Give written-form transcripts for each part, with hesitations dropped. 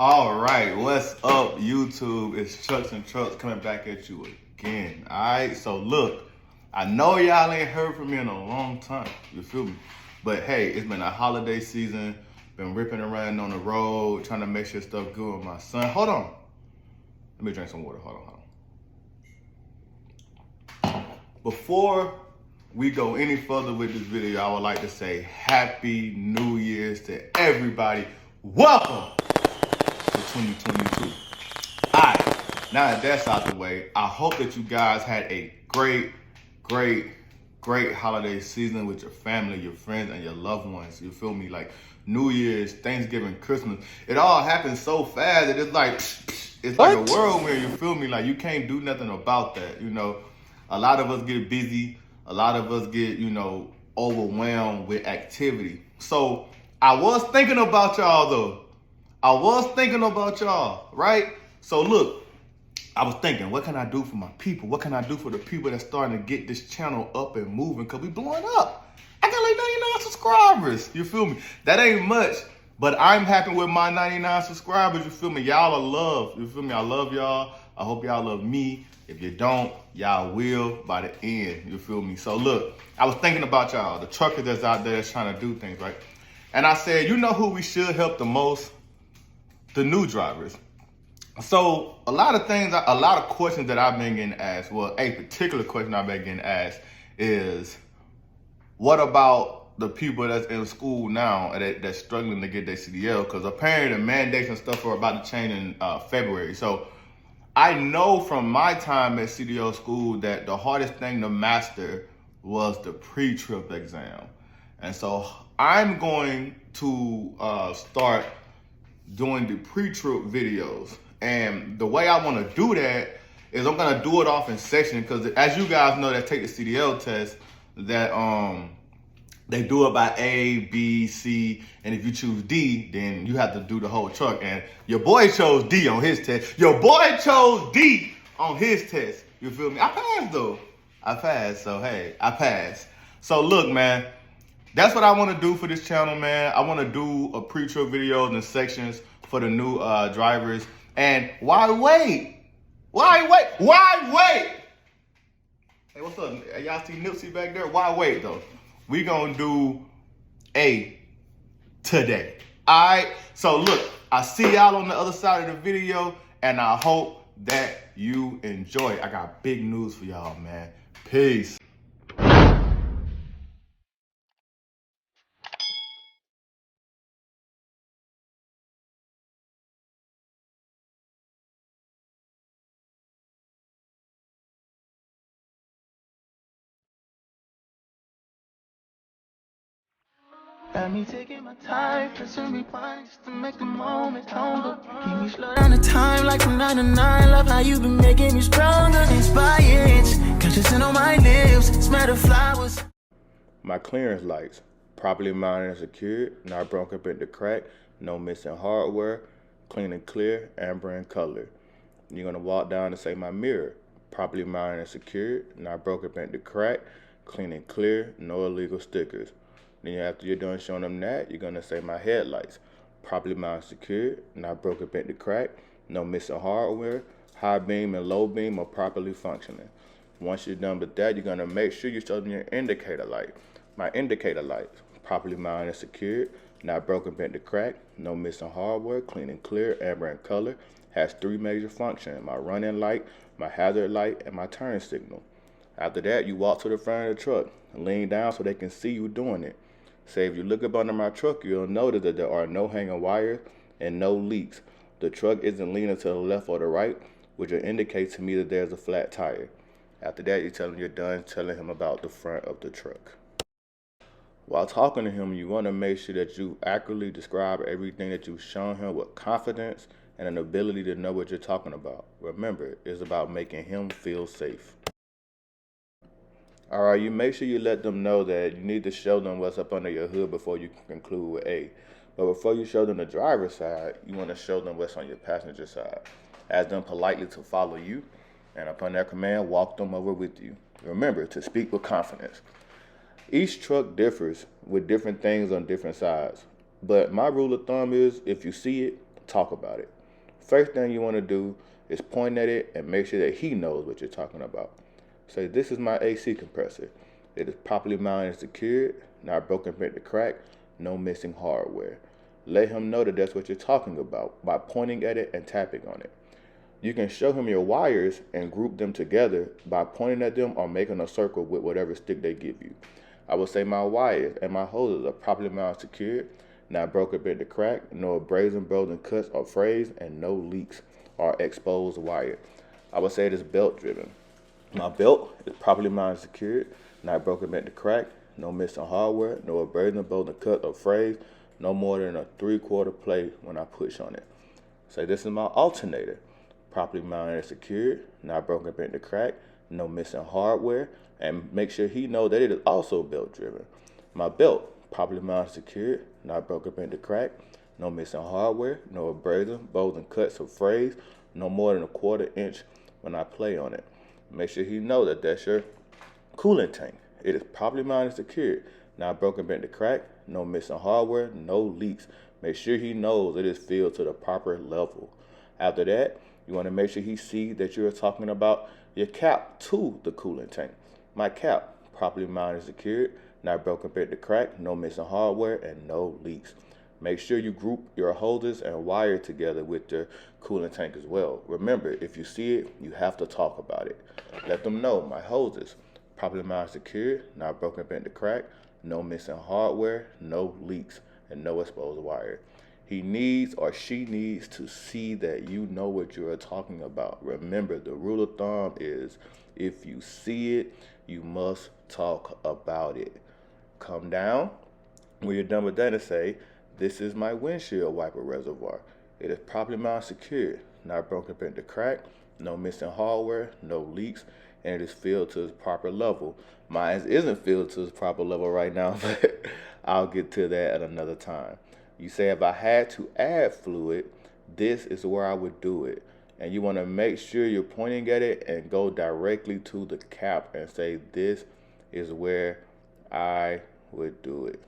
All right, what's up, YouTube? It's Chucks and Trucks coming back at you again. All right, so look, I know y'all ain't heard from me in a long time. You feel me? But hey, it's been a holiday season. Been ripping around on the road, trying to make sure stuff good with my son. Hold on, let me drink some water. Hold on. Before we go any further with this video, I would like to say Happy New Year's to everybody. Welcome to 2022. Alright, now that that's out the way, I hope that you guys had a great holiday season with your family, your friends, and your loved ones. You feel me? Like New Year's, Thanksgiving, Christmas. It all happens so fast that it's like a whirlwind, you feel me? Like you can't do nothing about that, you know. A lot of us get busy, a lot of us get, overwhelmed with activity. So I was thinking about y'all though. Right? So look, I was thinking, what can I do for my people? What can I do for the people that's starting to get this channel up and moving? Cause we blowing up. I got like 99 subscribers. You feel me? That ain't much, but I'm happy with my 99 subscribers. You feel me? Y'all are loved. You feel me? I love y'all. I hope y'all love me. If you don't, y'all will by the end. You feel me? So look, I was thinking about y'all, the truckers that's out there that's trying to do things, right? And I said, you know who we should help the most? The new drivers. So a lot of questions that I've been getting asked, well, a particular question I've been getting asked is, what about the people that's in school now that's struggling to get their CDL? Because apparently the mandates and stuff are about to change in February. So I know from my time at CDL school that the hardest thing to master was the pre-trip exam. And so I'm going to start doing the pre-trip videos. And the way I want to do that is I'm going to do it off in sections, because as you guys know that take the CDL test, that they do it by A, B, C, and if you choose D, then you have to do the whole truck. And your boy chose D on his test. You feel me? I passed though. So hey, I passed. So look, man, that's what I want to do for this channel, man. I want to do a pre-trip videos and sections for the new drivers. And why wait? Hey, what's up? Y'all see Nipsey back there? Why wait though? We gonna do A today. All right. So look, I see y'all on the other side of the video, and I hope that you enjoy it. I got big news for y'all, man. Peace. Got me taking my time, pressing rewind just to make the moment longer. Keep me slow down the time like from 9 to 9. Love how you been making me stronger. Inspired, conscious on my lips, smell the flowers. My clearance lights, properly mounted and secured, not broken bent to crack, no missing hardware, clean and clear, amber in color. You're gonna walk down and say my mirror, properly mounted and secured, not broken bent to crack, clean and clear, no illegal stickers. Then after you're done showing them that, you're gonna say my headlights, properly mounted and secured, not broken bent to crack, no missing hardware, high beam and low beam are properly functioning. Once you're done with that, you're gonna make sure you show them your indicator light. My indicator lights, properly mounted and secured, not broken bent to crack, no missing hardware, clean and clear, amber in color, has 3 major functions: my running light, my hazard light, and my turn signal. After that, you walk to the front of the truck and lean down so they can see you doing it. Say if you look up under my truck, you'll notice that there are no hanging wires and no leaks. The truck isn't leaning to the left or the right, which will indicate to me that there's a flat tire. After that, you tell him you're done telling him about the front of the truck. While talking to him, you want to make sure that you accurately describe everything that you've shown him with confidence and an ability to know what you're talking about. Remember, it's about making him feel safe. All right, you make sure you let them know that you need to show them what's up under your hood before you can conclude with A. But before you show them the driver's side, you want to show them what's on your passenger side. Ask them politely to follow you, and upon their command, walk them over with you. Remember to speak with confidence. Each truck differs with different things on different sides. But my rule of thumb is, if you see it, talk about it. First thing you want to do is point at it and make sure that he knows what you're talking about. Say, this is my AC compressor. It is properly mounted and secured, not broken, bent, or cracked, no missing hardware. Let him know that that's what you're talking about by pointing at it and tapping on it. You can show him your wires and group them together by pointing at them or making a circle with whatever stick they give you. I would say my wires and my hoses are properly mounted, secured, not broken, bent, or cracked, no abrasion, broken, cuts, or frays, and no leaks or exposed wire. I would say it is belt driven. My belt is properly mounted, secured, not broken, bent, or cracked, no missing hardware, no abrasion, broken, cut, or frays, no more than a 3/4 play when I push on it. Say, this is my alternator, properly mounted and secured, not broken, bent, or cracked, no missing hardware, and make sure he knows that it is also belt driven. My belt, properly mounted and secured, not broken, bent, or cracked, no missing hardware, no abrasion, bows and cuts or frays, no more than a 1/4 inch when I play on it. Make sure he knows that that's your coolant tank. It is properly mounted and secured, not broken, bent, or cracked, no missing hardware, no leaks. Make sure he knows it is filled to the proper level. After that, you want to make sure he sees that you're talking about your cap to the coolant tank. My cap, properly mounted and secured, not broken, bent, or cracked, no missing hardware, and no leaks. Make sure you group your hoses and wire together with your coolant tank as well. Remember, if you see it, you have to talk about it. Let them know my hoses, properly mounted, secured, not broken, bent, or cracked, no missing hardware, no leaks, and no exposed wire. He needs or she needs to see that you know what you are talking about. Remember, the rule of thumb is if you see it, you must talk about it. Come down when you're done with that and say, this is my windshield wiper reservoir. It is properly mounted, secured, not broken, bent, or cracked, no missing hardware, no leaks, and it is filled to its proper level. Mine isn't filled to its proper level right now, but I'll get to that at another time. You say, if I had to add fluid, this is where I would do it. And you want to make sure you're pointing at it and go directly to the cap and say, this is where I would do it.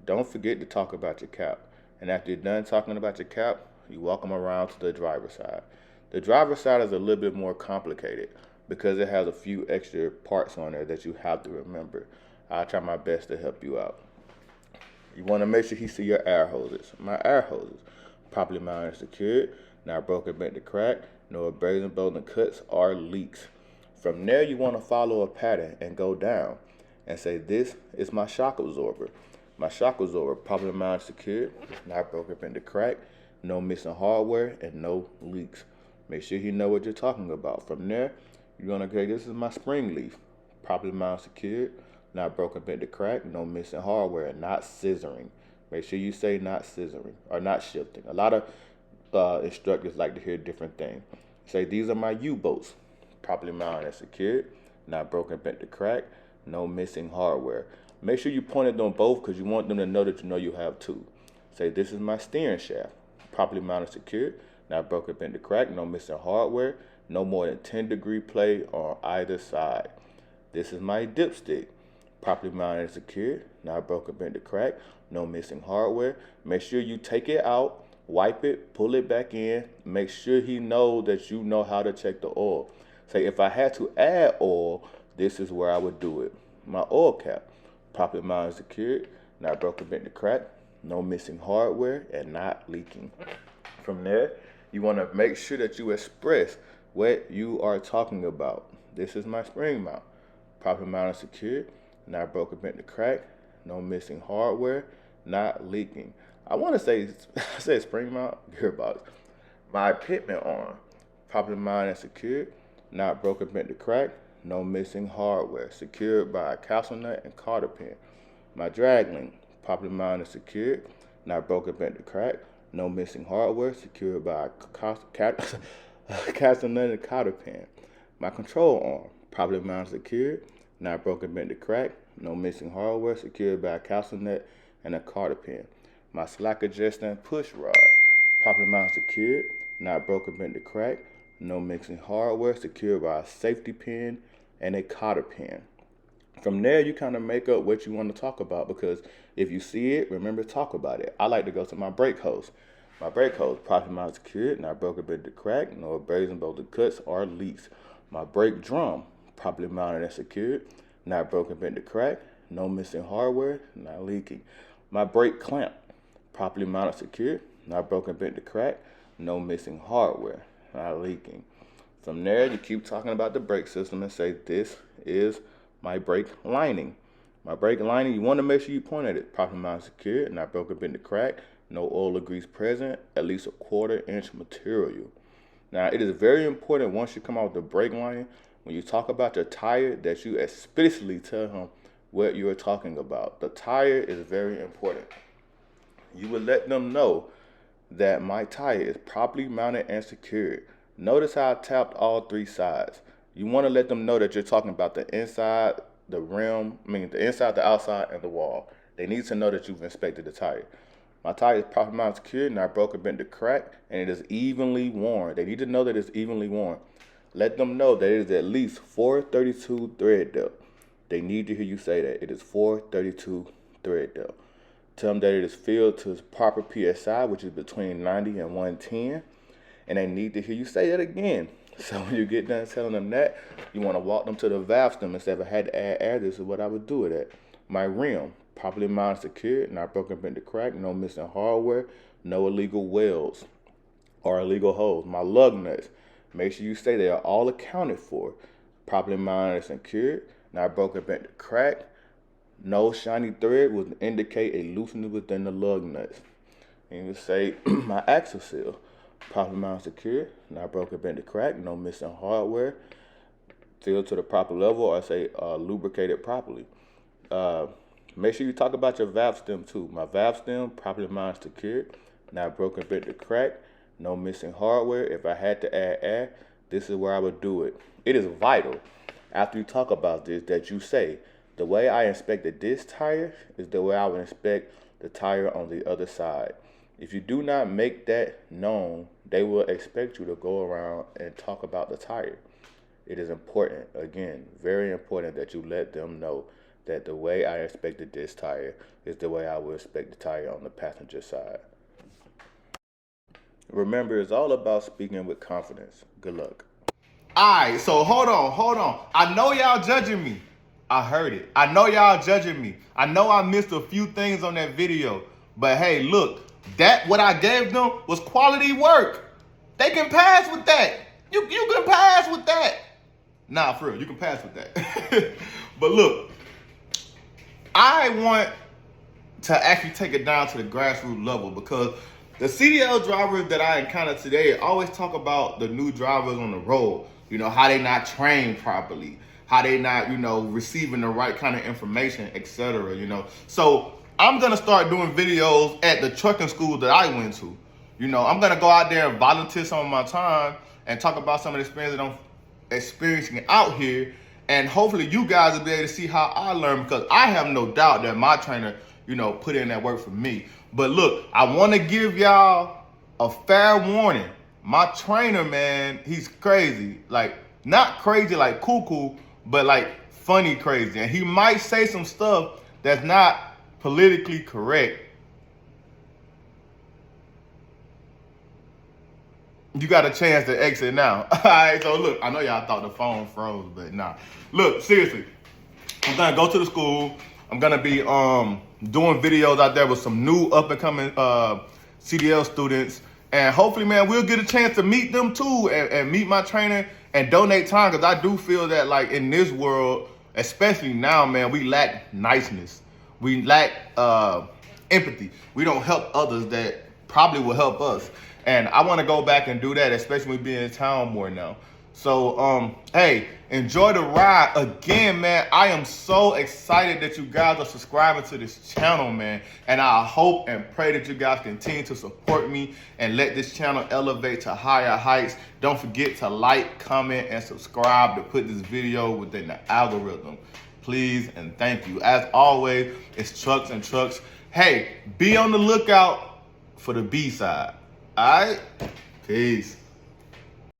Don't forget to talk about your cap. And after you're done talking about your cap, you walk them around to the driver's side. The driver's side is a little bit more complicated because it has a few extra parts on there that you have to remember. I'll try my best to help you out. You want to make sure he see your air hoses. My air hoses, properly mounted and secured, not broken, bent, or cracked, no abrasion, broken, cuts, or leaks. From there, you want to follow a pattern and go down and say, this is my shock absorber. My shock absorber, properly mounted, secured, not broken, bent, or cracked, no missing hardware, and no leaks. Make sure you know what you're talking about. From there, you're going to say, this is my spring leaf, properly mounted, secured, not broken, bent, or cracked, no missing hardware, not scissoring. Make sure you say not scissoring or not shifting. A lot of instructors like to hear different things. Say, these are my U-bolts, properly mounted and secured, not broken, bent, or cracked, no missing hardware. Make sure you point at them both because you want them to know that you know you have two. Say, this is my steering shaft, properly mounted, secured, not broken, bent, or cracked, no missing hardware, no more than 10-degree play on either side. This is my dipstick, properly mounted and secured, not broken, bent, or cracked, no missing hardware. Make sure you take it out, wipe it, pull it back in. Make sure he knows that you know how to check the oil. Say, if I had to add oil, this is where I would do it. My oil cap, properly mounted and secured, not broken, bent, or cracked, no missing hardware, and not leaking. From there, you want to make sure that you express what you are talking about. This is my spring mount, properly mounted and secured, not broken, bent, or cracked, no missing hardware, not leaking. I want to say, I said spring mount, gearbox. My pitman arm, properly mounted and secured, not broken, bent, or cracked, no missing hardware, secured by a castle nut and cotter pin. My drag link, properly mounted and secured, not broken, bent, or cracked, no missing hardware, secured by a castle nut and cotter pin. My control arm, properly mounted and secured, not broken, bent, or cracked, no missing hardware, secured by a castle nut and a cotter pin. My slack adjusting push rod, properly mounted and secured, not broken, bent, or cracked, no missing hardware, secured by a safety pin and a cotter pin. From there, you kind of make up what you want to talk about, because if you see it, remember, talk about it. I like to go to my brake hose. My brake hose, properly mounted, secured, not broken, bent, or cracked, no abrasion, bolted, cuts, or leaks. My brake drum, properly mounted and secured, not broken, bent, or cracked, no missing hardware, not leaking. My brake clamp, properly mounted, secured, not broken, bent, or cracked, no missing hardware, not leaking. From there, you keep talking about the brake system and say, this is my brake lining. My brake lining, you want to make sure you point at it. Properly mounted, secured, not broken, bent, or cracked, no oil or grease present, at least 1/4 inch material. Now, it is very important once you come out with the brake lining, when you talk about your tire, that you explicitly tell him what you are talking about. The tire is very important. You will let them know that my tire is properly mounted and secured. Notice how I tapped all 3 sides. You want to let them know that you're talking about the inside, the rim, the inside, the outside, and the wall. They need to know that you've inspected the tire. My tire is properly mounted, secured, not broken, bent, or cracked, and it is evenly worn. They need to know that it's evenly worn. Let them know that it is at least 432 thread depth. They need to hear you say that. It is 432 thread depth. Tell them that it is filled to its proper PSI, which is between 90 and 110. And they need to hear you say that again. So when you get done telling them that, you want to walk them to the valve stem and say, if I had to add air, this is what I would do it at. My rim, properly mounted, secured, not broken, bent, or cracked, no missing hardware, no illegal welds or illegal holes. My lug nuts, make sure you say they are all accounted for. Properly mounted and secured, not broken, bent, or cracked. No shiny thread would indicate a loosening within the lug nuts. And you say, my axle seal, properly mounted, secured, not broken, bent, or cracked, no missing hardware, filled to the proper level, or say lubricated properly. Make sure you talk about your valve stem too. My valve stem, properly mounted, secured, not broken, bent, or cracked, no missing hardware. If I had to add air, this is where I would do it. It is vital, after you talk about this, that you say, the way I inspected this tire is the way I would inspect the tire on the other side. If you do not make that known, they will expect you to go around and talk about the tire. It is important, again, very important, that you let them know that the way I inspected this tire is the way I would inspect the tire on the passenger side. Remember, it's all about speaking with confidence. Good luck. All right, so hold on. I know y'all judging me. I heard it. I know y'all judging me. I know I missed a few things on that video. But hey, look, that what I gave them was quality work. They can pass with that. You can pass with that. Nah, for real, you can pass with that. But look, I want to actually take it down to the grassroots level, because the CDL drivers that I encounter today always talk about the new drivers on the road. You know, how they not trained properly, how they not, receiving the right kind of information, etc. So I'm going to start doing videos at the trucking school that I went to. I'm going to go out there and volunteer some of my time and talk about some of the experience that I'm experiencing out here. And hopefully you guys will be able to see how I learn, because I have no doubt that my trainer, put in that work for me. But look, I want to give y'all a fair warning. My trainer, man, he's crazy. Like, not crazy like cuckoo, but like funny crazy. And he might say some stuff that's not politically correct. You got a chance to exit now. All right, so look, I know y'all thought the phone froze, but nah. Look, seriously, I'm gonna go to the school. I'm gonna be doing videos out there with some new up and coming CDL students. And hopefully, man, we'll get a chance to meet them too, and meet my trainer and donate time, because I do feel that, like, in this world, especially now, man, we lack niceness. We lack empathy. We don't help others that probably will help us. And I want to go back and do that, especially when we be in town more now. So, hey, enjoy the ride. Again, man, I am so excited that you guys are subscribing to this channel, man. And I hope and pray that you guys continue to support me and let this channel elevate to higher heights. Don't forget to like, comment, and subscribe to put this video within the algorithm. Please and thank you. As always, it's Chucks and Trucks. Hey, be on the lookout for the B-side. All right? Peace.